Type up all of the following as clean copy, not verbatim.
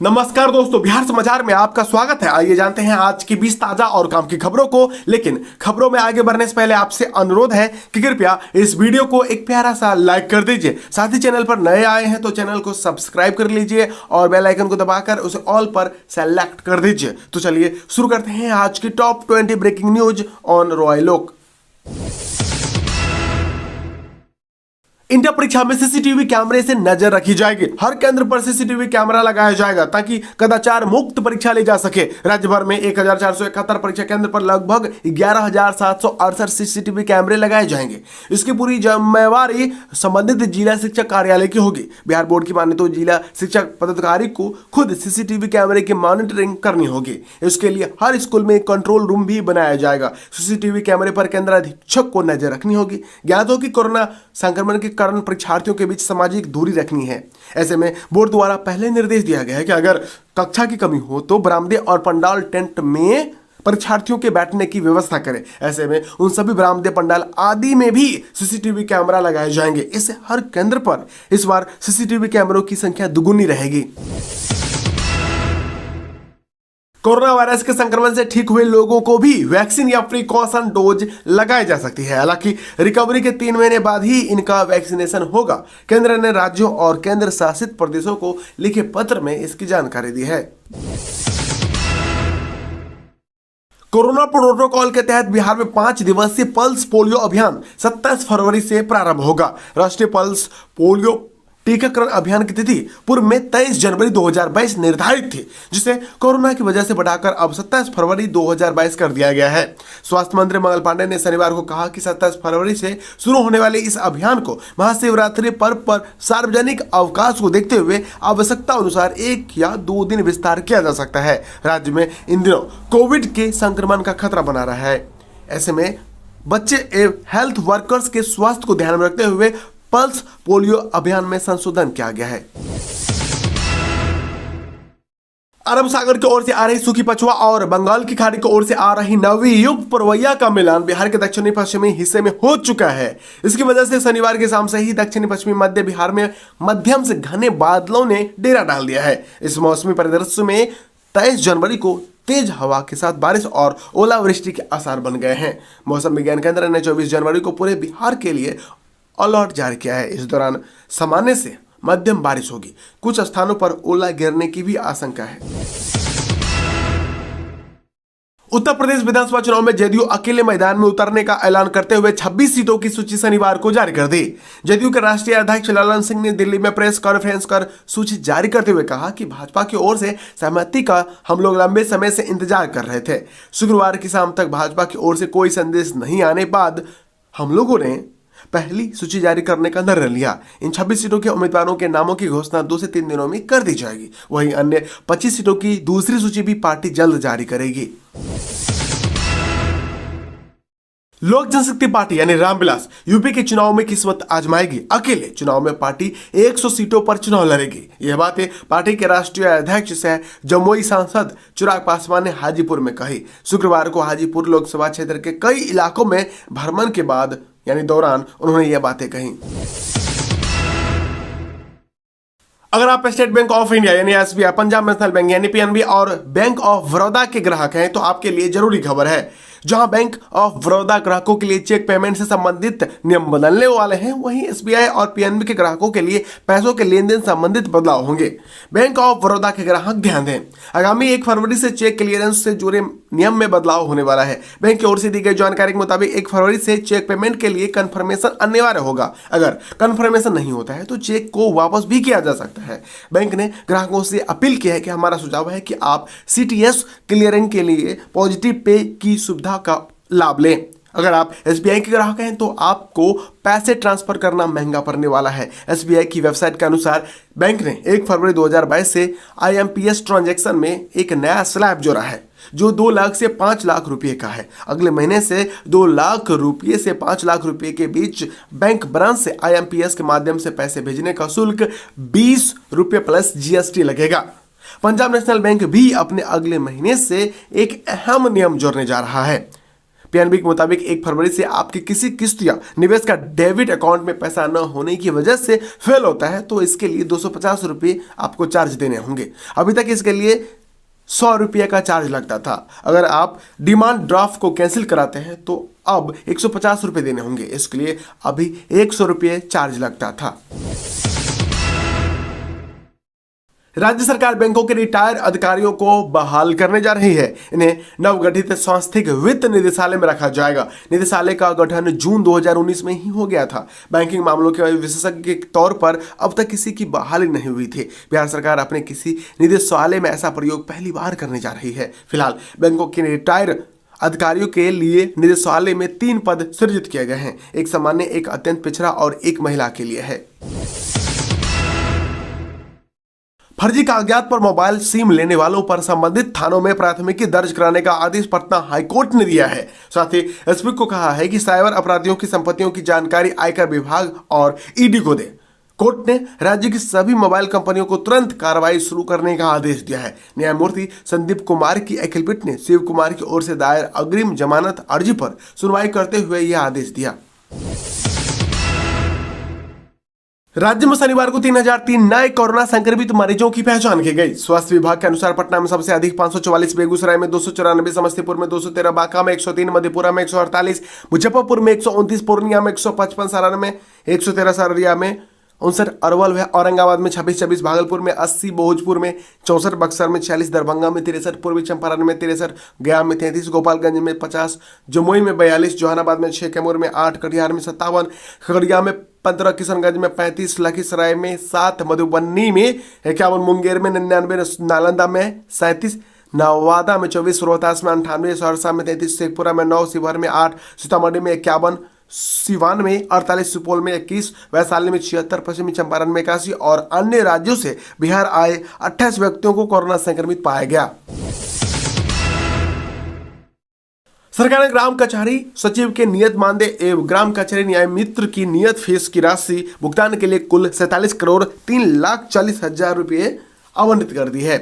नमस्कार दोस्तों, बिहार समाचार में आपका स्वागत है। आइए जानते हैं आज की 20 ताजा और काम की खबरों को। लेकिन खबरों में आगे बढ़ने से पहले आपसे अनुरोध है कि कृपया इस वीडियो को एक प्यारा सा लाइक कर दीजिए। साथ ही चैनल पर नए आए हैं तो चैनल को सब्सक्राइब कर लीजिए और बेल आइकन को दबाकर उसे ऑल पर सेलेक्ट कर दीजिए। तो चलिए शुरू करते हैं आज की टॉप 20 ब्रेकिंग न्यूज ऑन रॉयलोक। इंटर परीक्षा में सीसीटीवी कैमरे से नजर रखी जाएगी। हर केंद्र पर सीसीटीवी कैमरा लगाया जाएगा ताकि कदाचार मुक्त परीक्षा ली जा सके। राज्य भर में 1471 परीक्षा केंद्र पर लगभग 11,768 सीसीटीवी कैमरे लगाए जाएंगे। इसकी पूरी जिम्मेवारी संबंधित जिला शिक्षा कार्यालय की होगी। बिहार बोर्ड की माने तो जिला शिक्षा पदाधिकारी को खुद सीसीटीवी कैमरे की मॉनिटरिंग करनी होगी। इसके लिए हर स्कूल में एक कंट्रोल रूम भी बनाया जाएगा। सीसीटीवी कैमरे पर केंद्र अधीक्षक को नजर रखनी होगी। ज्ञात हो कि कोरोना संक्रमण के कारण परीक्षार्थियों के बीच सामाजिक दूरी रखनी है। ऐसे में बोर्ड द्वारा पहले निर्देश दिया गया है कि अगर कक्षा की कमी हो तो बरामदे और पंडाल टेंट में परीक्षार्थियों के बैठने की व्यवस्था करें। ऐसे में उन सभी बरामदे, पंडाल आदि में भी सीसीटीवी कैमरा लगाए जाएंगे। इससे हर केंद्र पर इस बार सीसीटीवी कैमरों की संख्या दुगुनी रहेगी। कोरोना वायरस के संक्रमण से ठीक हुए लोगों को भी वैक्सीन या प्रिकॉशन डोज लगाई जा सकती है। हालांकि रिकवरी के 3 महीने बाद ही इनका वैक्सीनेशन होगा। केंद्र ने राज्यों और केंद्र शासित प्रदेशों को लिखे पत्र में इसकी जानकारी दी है। कोरोना प्रोटोकॉल के तहत बिहार में 5 दिवसीय पल्स पोलियो अभियान 27 फरवरी से प्रारंभ होगा। राष्ट्रीय पल्स पोलियो टीकाकरण अभियान की तिथि पूर्व में 23 जनवरी 2022 निर्धारित थी, जिसे कोरोना की वजह से बढ़ाकर अब 27 फरवरी 2022 कर दिया गया है। स्वास्थ्य मंत्री मंगल पांडे ने शनिवार को कहा कि 27 फरवरी से शुरू होने वाले इस अभियान को महाशिवरात्रि पर्व पर सार्वजनिक अवकाश को देखते हुए आवश्यकता अनुसार 1 या 2 दिन विस्तार किया जा सकता है। राज्य में इन दिनों कोविड के संक्रमण का खतरा बना रहा है। ऐसे में बच्चे एवं हेल्थ वर्कर्स के स्वास्थ्य को ध्यान में रखते हुए पल्स पोलियो अभियान में संशोधन किया गया है। अरब सागर की ओर से आ रही सूखी पछुआ और बंगाल की खाड़ी की ओर से आ रही नवी युग पुरवैया का मिलान बिहार के दक्षिणी पश्चिमी हिस्से में हो चुका है। इसकी वजह से शनिवार की शाम से ही दक्षिणी पश्चिमी मध्य बिहार में मध्यम से घने बादलों ने डेरा डाल दिया है। इस मौसमी परिदृश्य में 23 जनवरी को तेज हवा के साथ बारिश और ओलावृष्टि के आसार बन गए हैं। मौसम विज्ञान केंद्र ने 24 जनवरी को पूरे बिहार के लिए अलर्ट जारी किया है। इस दौरान सामान्य से मध्यम बारिश होगी। कुछ स्थानों पर ओला गिरने की भी आशंका है। उत्तर प्रदेश विधानसभा चुनाव में जदयू अकेले मैदान में उतरने का ऐलान करते हुए 26 सीटों की सूची शनिवार को जारी कर दी। जदयू के राष्ट्रीय अध्यक्ष ललन सिंह ने दिल्ली में प्रेस कॉन्फ्रेंस कर सूची जारी करते हुए कहा कि भाजपा की ओर से सहमति का हम लोग लंबे समय से इंतजार कर रहे थे। शुक्रवार की शाम तक भाजपा की ओर से कोई संदेश नहीं आने बाद हम लोगों ने पहली सूची जारी करने का निर्णय लिया। इन 26 सीटों के उम्मीदवारों के नामों की घोषणा 2 से 3 दिनों में कर दी जाएगी। वहीं अन्य 25 सीटों की दूसरी सूची भी पार्टी जल्द जारी करेगी। लोक जनशक्ति पार्टी यानी रामविलास यूपी के चुनाव में किस्मत आजमाएगी। अकेले चुनाव में पार्टी 100 सीटों पर चुनाव लड़ेगी। यह बातें पार्टी के राष्ट्रीय अध्यक्ष सह जमुई सांसद चिराग पासवान ने हाजीपुर में कही। शुक्रवार को हाजीपुर लोकसभा क्षेत्र के कई इलाकों में भ्रमण के बाद यानी दौरान उन्होंने ये बातें कही। अगर आप स्टेट बैंक ऑफ इंडिया यानी एसबीआई, पंजाब नेशनल बैंक यानी पीएनबी और बैंक ऑफ बड़ौदा के ग्राहक हैं तो आपके लिए जरूरी खबर है। जहां बैंक ऑफ बड़ौदा ग्राहकों के लिए चेक पेमेंट से संबंधित नियम बदलने वाले हैं, वहीं एसबीआई और पीएनबी के ग्राहकों के लिए पैसों के लेन देन संबंधित बदलाव होंगे। बैंक ऑफ बड़ौदा के ग्राहक ध्यान दें, आगामी 1 फरवरी से चेक क्लियरेंस से जुड़े नियम में बदलाव होने वाला है। बैंक की ओर से दी गई जानकारी के मुताबिक 1 फरवरी से चेक पेमेंट के लिए कंफर्मेशन अनिवार्य होगा। अगर कंफर्मेशन नहीं होता है तो चेक को वापस भी किया जा सकता है। बैंक ने ग्राहकों से अपील की है कि हमारा सुझाव है कि आप सीटीएस क्लियरिंग के लिए पॉजिटिव पे की सुविधा का लाभ लें। अगर आप एसबीआई के ग्राहक हैं तो आपको पैसे ट्रांसफर करना महंगा पड़ने वाला है। एसबीआई की वेबसाइट के अनुसार बैंक ने 1 फरवरी 2022 से आईएमपीएस ट्रांजैक्शन में एक नया स्लैब जोड़ा है जो 2 लाख से 5 लाख रुपए का है। अगले महीने से 2 लाख रुपए से 5 लाख रुपए के बीच बैंक ब्रांच से आईएमपीएस के माध्यम से पैसे भेजने का शुल्क 20 रुपए प्लस जीएसटी लगेगा। पंजाब नेशनल बैंक भी अपने अगले महीने से एक अहम नियम जोड़ने जा रहा है। पीएनबी के मुताबिक 1 फरवरी से आपकी किसी किस्त या निवेश का डेबिट अकाउंट में पैसा न होने की वजह से फेल होता है तो इसके लिए 250 रुपये आपको चार्ज देने होंगे। अभी तक इसके लिए 100 रुपये का चार्ज लगता था। अगर आप डिमांड ड्राफ्ट को कैंसिल कराते हैं तो अब 150 रुपये देने होंगे। इसके लिए अभी 100 रुपये चार्ज लगता था। राज्य सरकार बैंकों के रिटायर्ड अधिकारियों को बहाल करने जा रही है। इन्हें नवगठित सांस्थिक वित्त निदेशालय में रखा जाएगा। निदेशालय का गठन जून 2019 में ही हो गया था। बैंकिंग मामलों के विशेषज्ञ के तौर पर अब तक किसी की बहाली नहीं हुई थी। बिहार सरकार अपने किसी निदेशालय में ऐसा प्रयोग पहली बार करने जा रही है। फिलहाल बैंकों के रिटायर्ड अधिकारियों के लिए निदेशालय में 3 पद सृजित किए गए हैं। एक सामान्य, एक अत्यंत पिछड़ा और एक महिला के लिए है। फर्जी कागजात पर मोबाइल सिम लेने वालों पर संबंधित थानों में प्राथमिकी दर्ज कराने का आदेश पटना हाईकोर्ट ने दिया है। साथ ही एसपी को कहा है कि साइबर अपराधियों की संपत्तियों की जानकारी आयकर विभाग और ईडी को दे। कोर्ट ने राज्य की सभी मोबाइल कंपनियों को तुरंत कार्रवाई शुरू करने का आदेश दिया है। न्यायमूर्ति संदीप कुमार की एकल पीठ ने शिव कुमार की ओर से दायर अग्रिम जमानत अर्जी पर सुनवाई करते हुए यह आदेश दिया। राज्य में शनिवार को 3003 नए कोरोना संक्रमित मरीजों की पहचान की गई। स्वास्थ्य विभाग के अनुसार पटना में सबसे अधिक 544, बेगूसराय में 294, समस्तीपुर में 213, बांका में 103, मधेपुरा में 148, मुजफ्फरपुर में 129, पूर्णिया में 155, सारण में 113, सररिया में 59, अरवल है औरंगाबाद में 26, भागलपुर में 80, भोजपुर में 64, बक्सर में 46, दरभंगा में 63, पूर्वी चंपारण में 63, गया में 33, गोपालगंज में 50, जमुई में 42, जहानाबाद में 6, कैमूर में 8, कटिहार में 57, खगड़िया में 15, किशनगंज में 35, लखीसराय में 7, मधुबनी में 51, मुंगेर में 99, नालंदा में 37, नवादा में 24, रोहतास में 98, सहरसा में 33, शेखपुरा में 9, शिवहर में 8, सीतामढ़ी में 51, सिवान में 48, सुपौल में 21, वैशाली में 76, पश्चिमी चंपारण में 81 और अन्य राज्यों से बिहार आए 28 व्यक्तियों को कोरोना संक्रमित पाया गया। सरकार ने ग्राम कचहरी सचिव के नियत मानदेय एवं ग्राम कचहरी न्याय मित्र की नियत फीस की राशि भुगतान के लिए कुल 47 करोड़ 3,40,000 रुपये आवंटित कर दी है।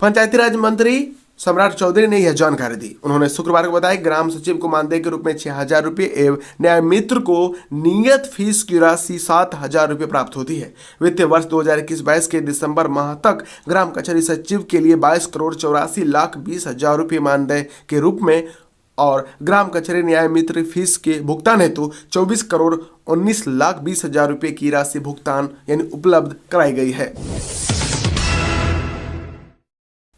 पंचायती राज मंत्री सम्राट चौधरी ने यह जानकारी दी। उन्होंने शुक्रवार को बताया ग्राम सचिव को मानदेय के रूप में 6,000 रुपये एवं न्याय मित्र को नियत फीस की राशि 7,000 रुपये प्राप्त होती है। वित्तीय वर्ष 2021-22 के दिसंबर माह तक ग्राम कचहरी सचिव के लिए 22 करोड़ 84,20,000 रुपये मानदेय के रूप में और ग्राम कचहरी न्याय मित्र फीस के भुगतान हेतु 24 करोड़ 19,20,000 रुपये की राशि भुगतान यानी उपलब्ध कराई गई है।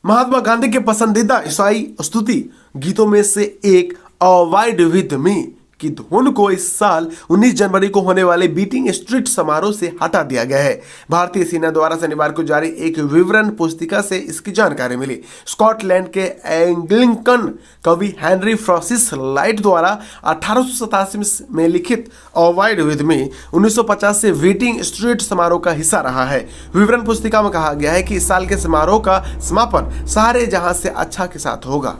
महात्मा गांधी के पसंदीदा ईसाई स्तुति गीतों में से एक अवॉइड विद मी की धुन को इस साल 19 जनवरी को होने वाले बीटिंग स्ट्रीट समारोह से हटा दिया गया है। भारतीय सेना द्वारा शनिवार को जारी एक विवरण पुस्तिका से इसकी जानकारी मिली। स्कॉटलैंड के एंग्लिकन कवि हेनरी फ्रांसिस लाइट द्वारा 1887 में लिखित अवॉइड विद मी 1950 से बीटिंग स्ट्रीट समारोह का हिस्सा रहा है। विवरण पुस्तिका में कहा गया है कि इस साल के समारोह का समापन सारे जहां से अच्छा के साथ होगा।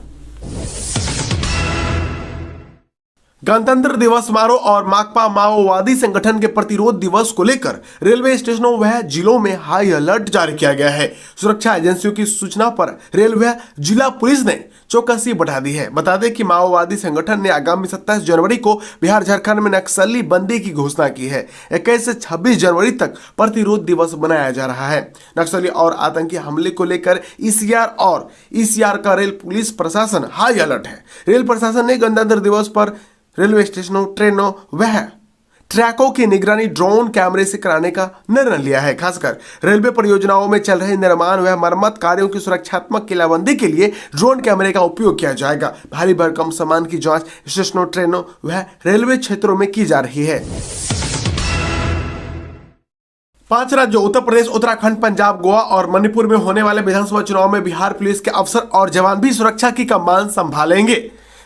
गणतंत्र दिवस समारोह और माकपा माओवादी संगठन के प्रतिरोध दिवस को लेकर रेलवे स्टेशनों व जिलों में हाई अलर्ट जारी किया गया है। सुरक्षा एजेंसियों की सूचना पर रेलवे जिला पुलिस ने चौकसी बढ़ा दी है। बता दें कि माओवादी संगठन ने आगामी 27 जनवरी को बिहार झारखंड में नक्सली बंदी की घोषणा की है। 21 से 26 जनवरी तक प्रतिरोध दिवस मनाया जा रहा है। नक्सली और आतंकी हमले को लेकर ईसीआर का रेल पुलिस प्रशासन हाई अलर्ट है। रेल प्रशासन ने गणतंत्र दिवस पर रेलवे स्टेशनों, ट्रेनों वह ट्रैकों की निगरानी ड्रोन कैमरे से कराने का निर्णय लिया है। खासकर रेलवे परियोजनाओं में चल रहे निर्माण व मरम्मत कार्यों की सुरक्षात्मक किलाबंदी के लिए ड्रोन कैमरे का उपयोग किया जाएगा। भारी भरकम सामान की जांच स्टेशनों, ट्रेनों व रेलवे क्षेत्रों में की जा रही है। 5 राज्यों उत्तर प्रदेश, उत्तराखंड, पंजाब, गोवा और मणिपुर में होने वाले विधानसभा चुनाव में बिहार पुलिस के अफसर और जवान भी सुरक्षा की कमान संभालेंगे।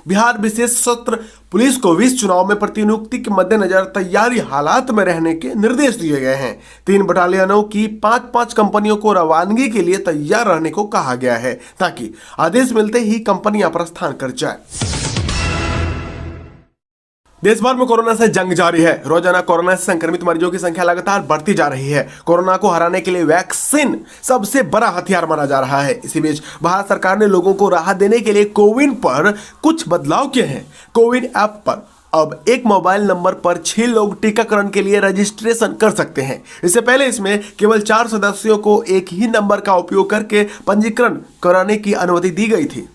बिहार विशेष सत्र पुलिस को 20 चुनाव में प्रतिनियुक्ति के मद्देनजर तैयारी हालात में रहने के निर्देश दिए गए हैं। 3 बटालियनों की 5-5 कंपनियों को रवानगी के लिए तैयार रहने को कहा गया है ताकि आदेश मिलते ही कंपनियां प्रस्थान कर जाए। देश भर में कोरोना से जंग जारी है। रोजाना कोरोना से संक्रमित मरीजों की संख्या लगातार बढ़ती जा रही है। कोरोना को हराने के लिए वैक्सीन सबसे बड़ा हथियार माना जा रहा है। इसी बीच भारत सरकार ने लोगों को राहत देने के लिए कोविन पर कुछ बदलाव किए हैं। कोविन ऐप पर अब एक मोबाइल नंबर पर 6 लोग टीकाकरण के लिए रजिस्ट्रेशन कर सकते हैं। इससे पहले इसमें केवल 4 सदस्यों को एक ही नंबर का उपयोग करके पंजीकरण कराने की अनुमति दी गई थी।